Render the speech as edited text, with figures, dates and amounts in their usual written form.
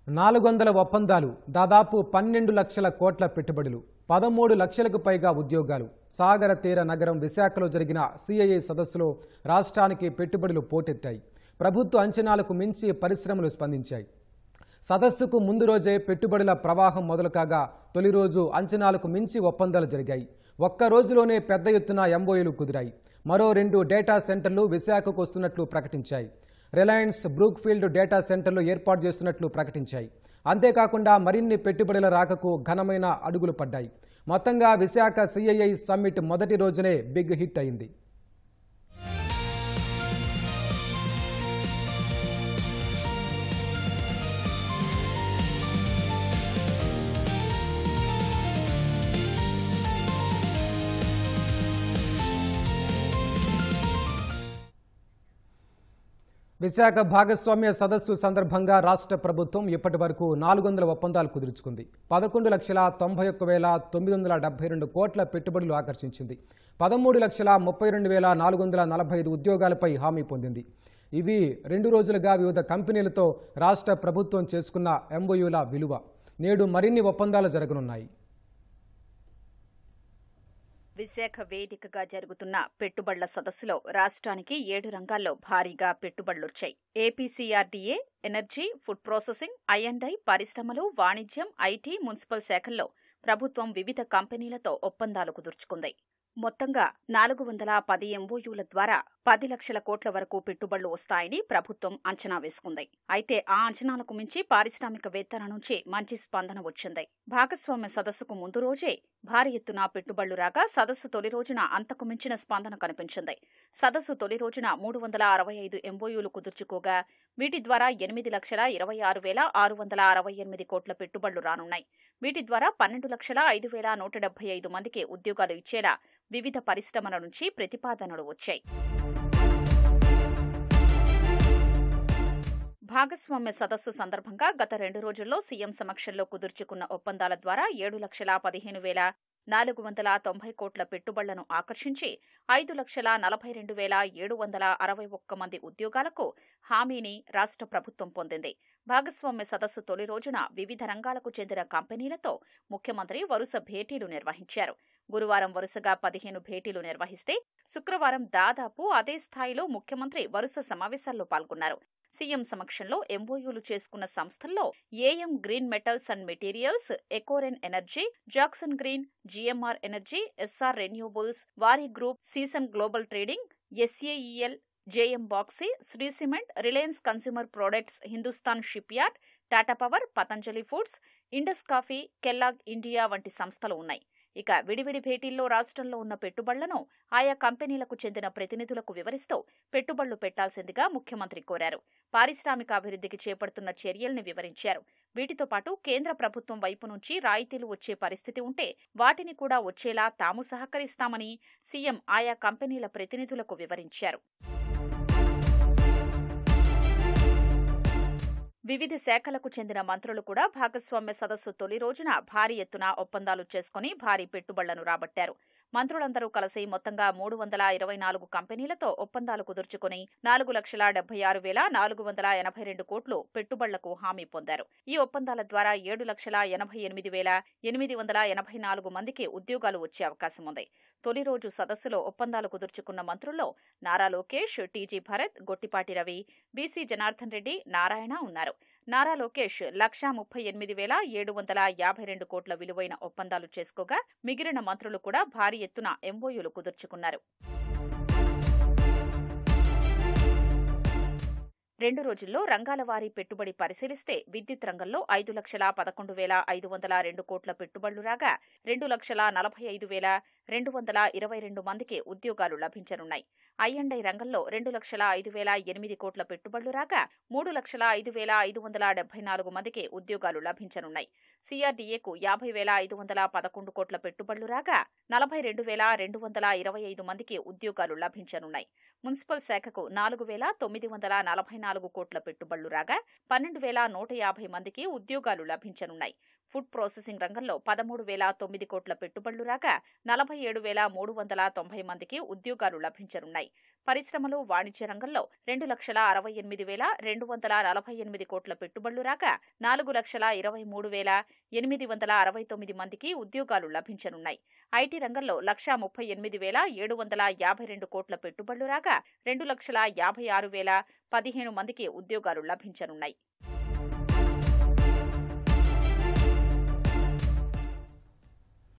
400 ఒప్పందాలు, దాదాపు 12 లక్షల కోట్ల పెట్టుబడులు, 13 లక్షలకు పైగా ఉద్యోగాలు. సాగర తీర నగరం విశాఖలో జరిగిన సిఐఐ సదస్సులో రాష్ట్రానికి పెట్టుబడులు పోటెత్తాయి. ప్రభుత్వ అంచనాలకు మించి పరిశ్రమలు స్పందించాయి. సదస్సుకు ముందు రోజే పెట్టుబడుల ప్రవాహం మొదలు కాగా తొలి రోజు అంచనాలకు మించి ఒప్పందాలు జరిగాయి. ఒక్క రోజులోనే పెద్ద ఎత్తున ఎంఓయూలు కుదిరాయి. మరో 2 డేటా సెంటర్లు విశాఖకు వస్తున్నట్లు ప్రకటించాయి. రిలయన్స్ బ్రూక్ఫీల్డ్ డేటా సెంటర్లు ఏర్పాటు చేస్తున్నట్లు ప్రకటించాయి. అంతేకాకుండా మరిన్ని పెట్టుబడుల రాకకు ఘనమైన అడుగులు పడ్డాయి. మొత్తంగా విశాఖ సిఐఐ సమ్మిట్ మొదటి రోజునే బిగ్ హిట్ అయింది. విశాఖ భాగస్వామ్య సదస్సు సందర్భంగా రాష్ట్ర ప్రభుత్వం ఇప్పటి వరకు 400 ఒప్పందాలు కుదుర్చుకుంది. 11,32,972 కోట్ల పెట్టుబడులు ఆకర్షించింది. 13,32,445 ఉద్యోగాలపై హామీ పొందింది. ఇవి 2 రోజులుగా వివిధ కంపెనీలతో రాష్ట్ర ప్రభుత్వం చేసుకున్న ఎంఓయూల విలువ. నేడు మరిన్ని ఒప్పందాలు జరగనున్నాయి. విశాఖ వేదికగా జరుగుతున్న పెట్టుబడుల సదస్సులో రాష్ట్రానికి 7 రంగాల్లో భారీగా పెట్టుబడులొచ్చాయి. ఏపీసీఆర్డీఏ, ఎనర్జీ, ఫుడ్ ప్రాసెసింగ్, ఐ&ఐ, పరిశ్రమలు, వాణిజ్యం, ఐటీ, మున్సిపల్ శాఖల్లో ప్రభుత్వం వివిధ కంపెనీలతో ఒప్పందాలు కుదుర్చుకుంది. మొత్తంగా 410 ఎంఓయూల ద్వారా 10 లక్షల కోట్ల వరకు పెట్టుబడులు వస్తాయని ప్రభుత్వం అంచనా వేసుకుంది. అయితే ఆ అంచనాలకు మించి పారిశ్రామికవేత్తల నుంచి మంచి స్పందన వచ్చింది. భాగస్వామ్య సదస్సుకు ముందు రోజే భారీ ఎత్తున పెట్టుబడులు రాగా సదస్సు తొలి రోజున అంతకు మించిన స్పందన కనిపించింది. సదస్సు తొలి రోజున 365 ఎంఓయూలు కుదుర్చుకోగా వీటి ద్వారా 8,26,668 కోట్ల పెట్టుబడులు రానున్నాయి. వీటి ద్వారా 12,05,175 మందికి ఉద్యోగాలు ఇచ్చేలా వివిధ పరిశ్రమల నుంచి ప్రతిపాదనలు వచ్చాయి. భాగస్వామ్య సదస్సు సందర్భంగా గత 2 రోజుల్లో సీఎం సమక్షంలో కుదుర్చుకున్న ఒప్పందాల ద్వారా 7,15,490 కోట్ల పెట్టుబడులను ఆకర్షించి 5,42,761 మంది ఉద్యోగాలకు హామీని రాష్ట్ర ప్రభుత్వం పొందింది. భాగస్వామ్య సదస్సు తొలి రోజున వివిధ రంగాలకు చెందిన కంపెనీలతో ముఖ్యమంత్రి వరుస భేటీలు నిర్వహించారు. గురువారం వరుసగా 15 భేటీలు నిర్వహిస్తే శుక్రవారం దాదాపు అదే స్థాయిలో ముఖ్యమంత్రి వరుస సమావేశాల్లో పాల్గొన్నారు. సీఎం సమక్షంలో ఎంఓయూలు చేసుకున్న సంస్థల్లో AM green metals and materials, Ecoren energy, Jackson green, GMR energy, SR renewables, Waaree group, సీసన్ global trading, SAEL, JM Baxi, Shree cement, Reliance consumer products, Hindustan shipyard, Tata power, Patanjali foods, Indus coffee, Kellogg India వంటి సంస్థలు ఉన్నాయి. ఇక విడివిడి భేటీల్లో రాష్ట్రంలో ఉన్న పెట్టుబడులను ఆయా కంపెనీలకు చెందిన ప్రతినిధులకు వివరిస్తూ పెట్టుబడులు పెట్టాల్సిందిగా ముఖ్యమంత్రి కోరారు. పారిశ్రామిక అభివృద్ధికి చేపడుతున్న చర్యల్ని వివరించారు. వీటితో పాటు కేంద్ర ప్రభుత్వం వైపు నుంచి రాయితీలు వచ్చే పరిస్థితి ఉంటే వాటిని కూడా వచ్చేలా తాము సహకరిస్తామని సీఎం ఆయా కంపెనీల ప్రతినిధులకు వివరించారు. వివిధ శాఖలకు చెందిన మంత్రులు కూడా భాగస్వామ్య సదస్సు తొలి రోజున భారీ ఎత్తున ఒప్పందాలు చేసుకుని భారీ పెట్టుబడులను రాబట్టారు. మంత్రులందరూ కలిసి మొత్తంగా 324 కంపెనీలతో ఒప్పందాలు కుదుర్చుకుని 4,76,482 కోట్లు పెట్టుబడులకు హామీ పొందారు. ఈ ఒప్పందాల ద్వారా 7,88,884 మందికి ఉద్యోగాలు వచ్చే అవకాశం ఉంది. తొలి రోజు సదస్సులో ఒప్పందాలు కుదుర్చుకున్న మంత్రుల్లో నారా లోకేష్, టీజీ భరత్, గొట్టిపాటి రవి, బీసీ జనార్దన్ రెడ్డి, నారాయణ ఉన్నారు. నారా లోకేష్ 138,752 కోట్ల విలువైన ఒప్పందాలు చేసుకోగా మిగిలిన మంత్రులు కూడా భారీ ఎత్తున ఎంఓయూలు కుదుర్చుకున్నారు. 2 రోజుల్లో రంగాల వారీ పెట్టుబడి పరిశీలిస్తే విద్యుత్ రంగంలో 5,11,502 కోట్ల పెట్టుబడులు రాగా 2,45,222 మందికి ఉద్యోగాలు లభించనున్నాయి. ఐ&ఐ రంగంలో 2,05,008 కోట్ల పెట్టుబడులు రాగా 3,05,574 మందికి ఉద్యోగాలు లభించనున్నాయి. సిఆర్డీఏకు 50,511 కోట్ల పెట్టుబడులు రాగా 42,225 మందికి ఉద్యోగాలు లభించనున్నాయి. మున్సిపల్ శాఖకు 4,944 కోట్ల పెట్టుబడులు రాగా 12,150 మందికి ఉద్యోగాలు లభించనున్నాయి. ఫుడ్ ప్రాసెసింగ్ రంగంలో 13,009 కోట్ల పెట్టుబడులు రాగా 47,390 మందికి ఉద్యోగాలు లభించనున్నాయి. పరిశ్రమలు, వాణిజ్య రంగంలో 2,68,248 కోట్ల పెట్టుబడులు రాగా 4,23,869 మందికి ఉద్యోగాలు లభించనున్నాయి. ఐటీ రంగంలో 1,38,752 కోట్ల పెట్టుబడులు రాగా 2,56,015 మందికి ఉద్యోగాలు లభించనున్నాయి.